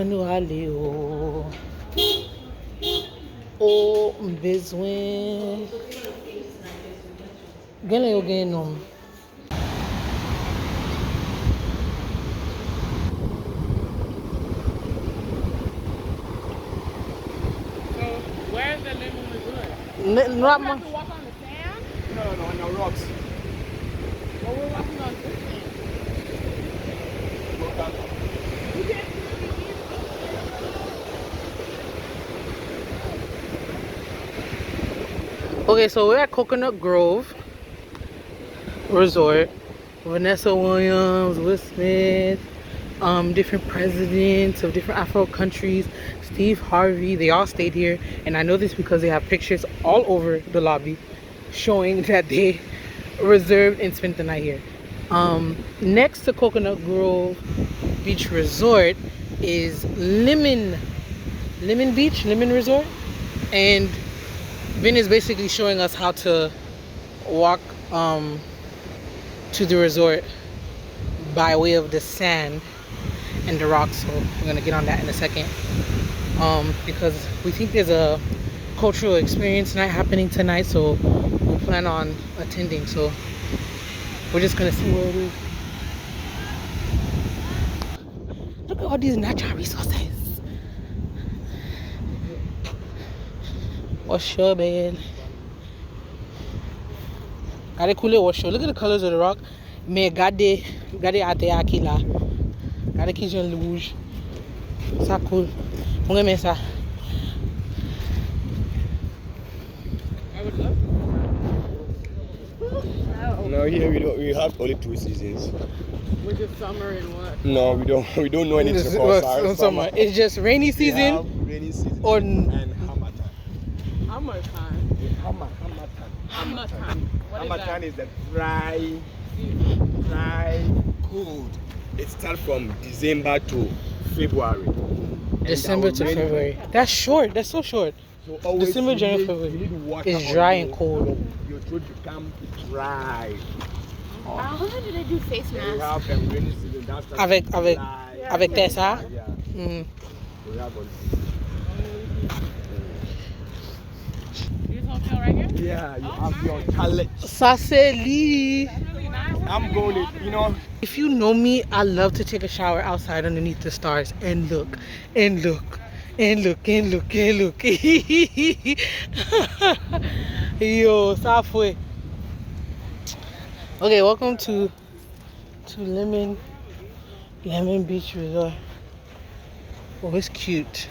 nous aller au besoin. Gale yo gen nom. Where's the lemon resort? No, We have to walk on the sand? No, on the rocks. Well, we're walking on this sand. You can't Okay, so we're at Coconut Grove Resort. Vanessa Williams, Will Smith, different presidents of different Afro countries, Steve Harvey, they all stayed here. And I know this because they have pictures all over the lobby showing that they reserved and spent the night here. Next to Coconut Grove Beach Resort is Lemon Resort. And Vin is basically showing us how to walk to the resort by way of the sand and the rocks. So we're gonna get on that in a second, because we think there's a cultural experience night happening tonight, so we plan on attending. So we're just gonna see where it is. Look at all these natural resources. Wash your bed. Gotta cool it, wash your. Look at the colors of the rock. Mais gardez ate aki là. Gardez qui jaune rouge. Ça cool. On aime ça. I would love to. No, here we have only 2 seasons. Which is summer and what? No, we don't know anything about summer. It's just rainy season, Rainy season or and hammer time. Hammer time. Hammer time. What is Hammer that? time is the dry, cold. It starts from December to February. December to February. That's short. That's so short. So always December, you January, need- February. you need water It's on dry you. and cold. Your throat become dry. How do they do face We masks? have rainy season. That's Avec dry. Tessa. Yeah. Mm. We have all This hotel right here? Yeah, you have your talent. Ça c'est lui. It's really nice. I'm going, If you know me, I love to take a shower outside underneath the stars and look and look and look and look and look. Yo, ça fue. Okay, welcome to Lemon Beach Resort. Oh, it's cute.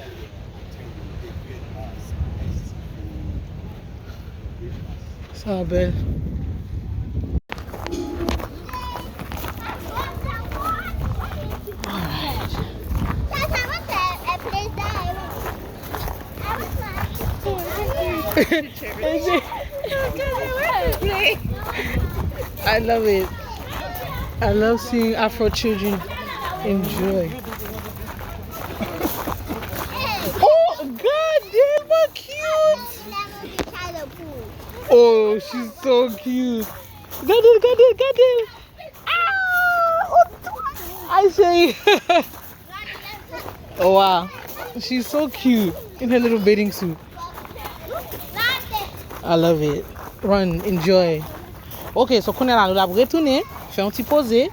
So, Ben. I love it. I love seeing Afro children enjoy. Oh, God damn, how cute! Oh, she's so cute. Got it. I say. Oh, wow. She's so cute in her little bathing suit. I love it. Run, enjoy. Ok, so qu'on est là, nous l'avons retourné, fait un petit posé,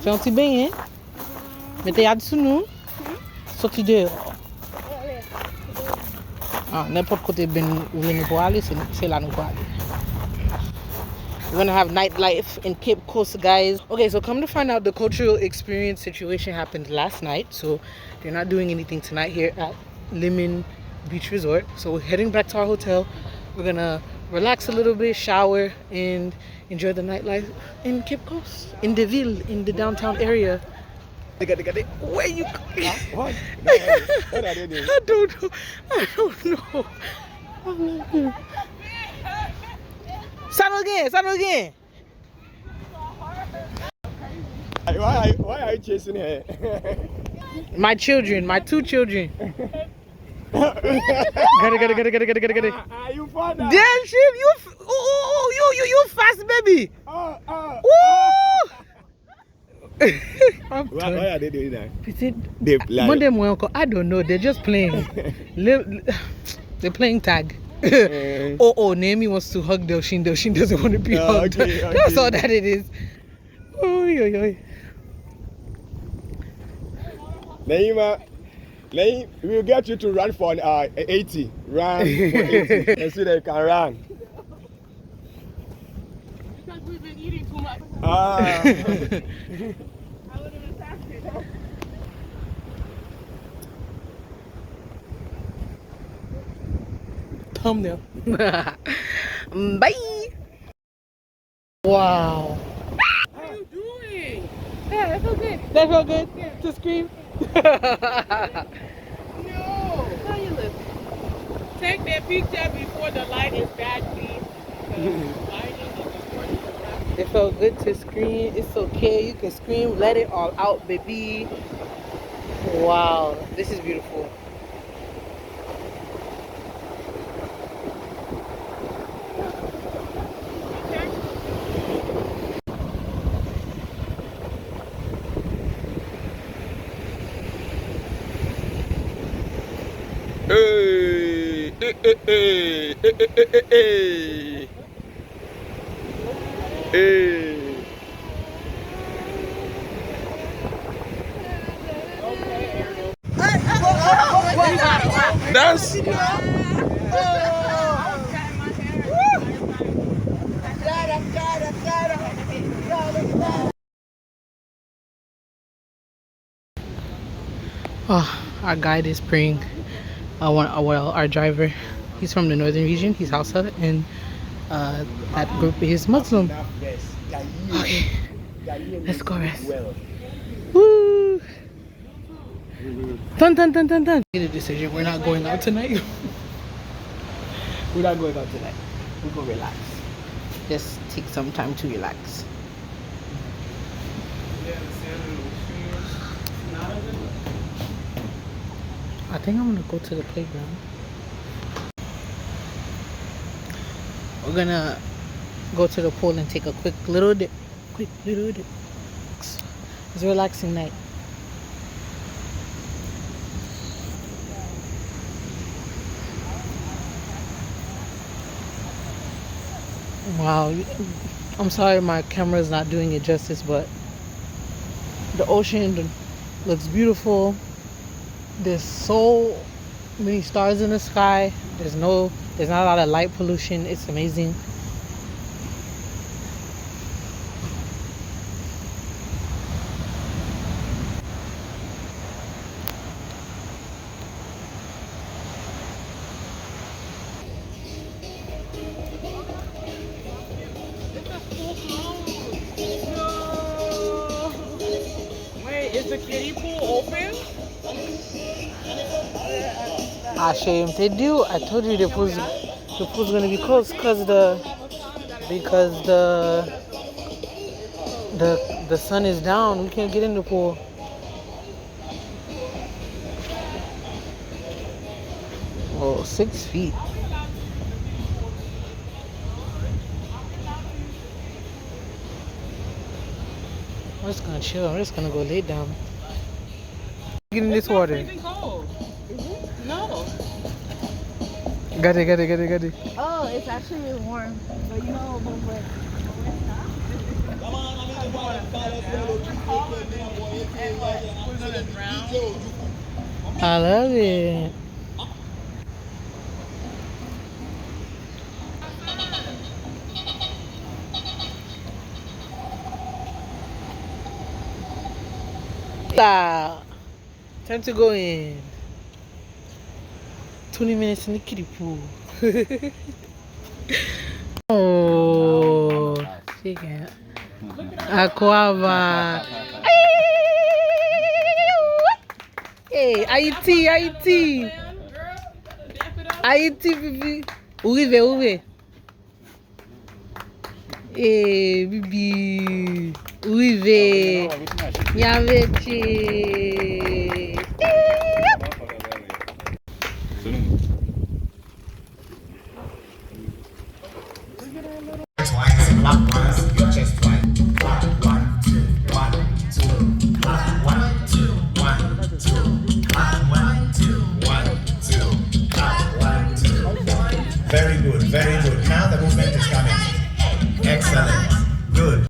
fait un petit bain, mettez yad sous nous, sorti dehors. Ah, n'importe côté ben où nous pour aller, c'est là nous pour aller. We're gonna have nightlife in Cape Coast, guys. Okay, so come to find out, the cultural experience situation happened last night, so they're not doing anything tonight here at Lemon Beach Resort. So we're heading back to our hotel. We're gonna relax a little bit, shower, and enjoy the nightlife in Cape Coast, in the ville, in the downtown area. Where you? What? What are they doing? I don't know. Saddle again. Why are you chasing her? My two children. Got it. Are you father? Damn, shit, you fast, baby. Oh. Woo! I'm Why done. are they doing that? Is They Monday morning, I don't know. They're just playing. They're playing tag. Oh, Naomi wants to hug Delshin. Delshin doesn't want to be hugged. Okay. That's all that it is. Oy, oy, oy. Naima, we'll get you to run for 80. Run for 80. And see that you can run. Because we've been eating too much. Ah. I would have attacked it. Thumbnail. Bye. Wow. What are you doing? Yeah, that felt good. That felt good? Yeah. To scream? No. How you live? Take that picture before the light is bad, please. The lighting is important for that. It felt good to scream. It's okay. You can scream. Let it all out, baby. Wow. This is beautiful. Hey, hey, hey, hey, hey, hey, hey. Dance. Oh, our guide is praying. Our driver, he's from the northern region. He's Hausa, and that group is Muslim. Okay, let's go rest. Woo! Dun dun dun dun dun. Made a decision. We're not going out tonight. We're not going out tonight. We'll go relax. Just take some time to relax. I think I'm gonna go to the playground. We're gonna go to the pool and take a quick little dip. It's a relaxing night. Wow, I'm sorry my camera's not doing it justice, but the ocean looks beautiful. There's so many stars in the sky. There's not a lot of light pollution. It's amazing. Wait, is the kiddie pool open? Ashamed. They do. I told you the pool's gonna be closed because the sun is down. We can't get in the pool. Oh, 6 feet. I'm just gonna chill. I'm just gonna go lay down. Get in this water. Freezing cold. No. Got it. Oh, it's actually really warm. But you know, but I love it. Time to go in. 20 minutes in the kiddie pool. Oh, she can't. Aquava. Hey, Ayiti. Ayiti, baby. Ouve. Hey, baby. Ouve. Yavete. Twice, clockwise, your chest twice. 1, 2, 1, 2. Very good, very good. Now the movement is coming. Excellent. Good.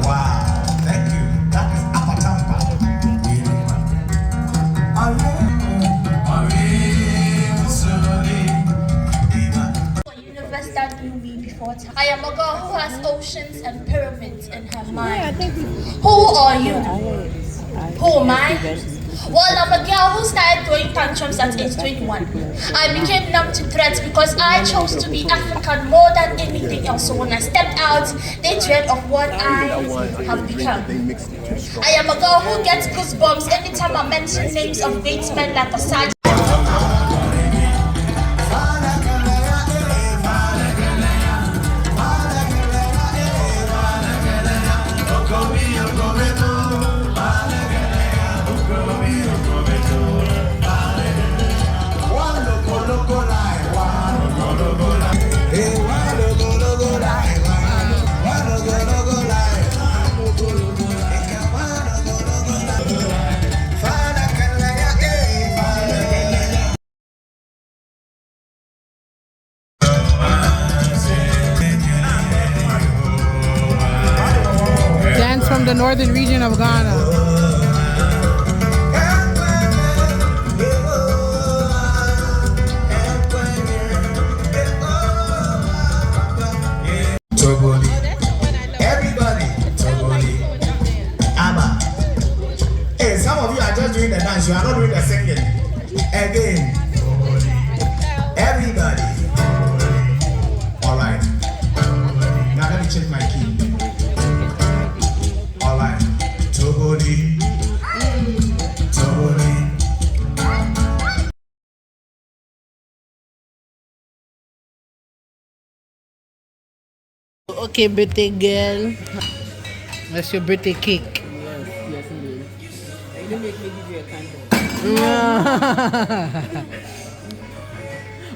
Wow, thank you. That is Apatampa. Universe that knew me before time. I am a girl who has oceans and pyramids in her mind. Who are you? Who am I? Well, I'm a girl who started throwing tantrums at age 21. I became numb to threats because I chose to be African more than anything else. So when I stepped out, they dread of what I have become. I am a girl who gets goosebumps every time I mention names of great men like a sergeant. Dance from the northern region of Ghana. Togoli. Everybody. Togoli. Abba. Hey, some of you are just doing the dance. You are not doing the singing. Again. Everybody. All right. Now let me check my key. All right. Togoli. Togoli. Okay, birthday girl. That's your birthday cake. Yes, indeed. You didn't make me give you a candle.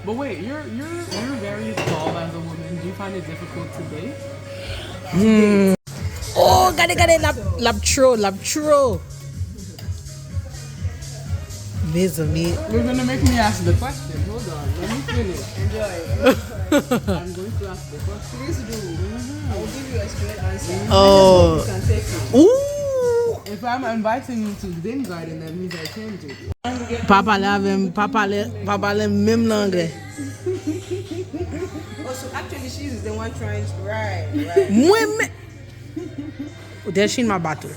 But wait, you're very tall as a woman. Do you find it difficult to date? Oh, got it, labtro. This is me. You're gonna make me ask the question. Hold on, let me finish. Enjoy. I'm going to ask the question. Please do. I will give you a straight answer. Oh. You can take it. Ooh. If I'm inviting you to Din Garden, that means I came to you. Papa le même langue. Oh, so actually she's the one trying to right. Moi, there she in my battle.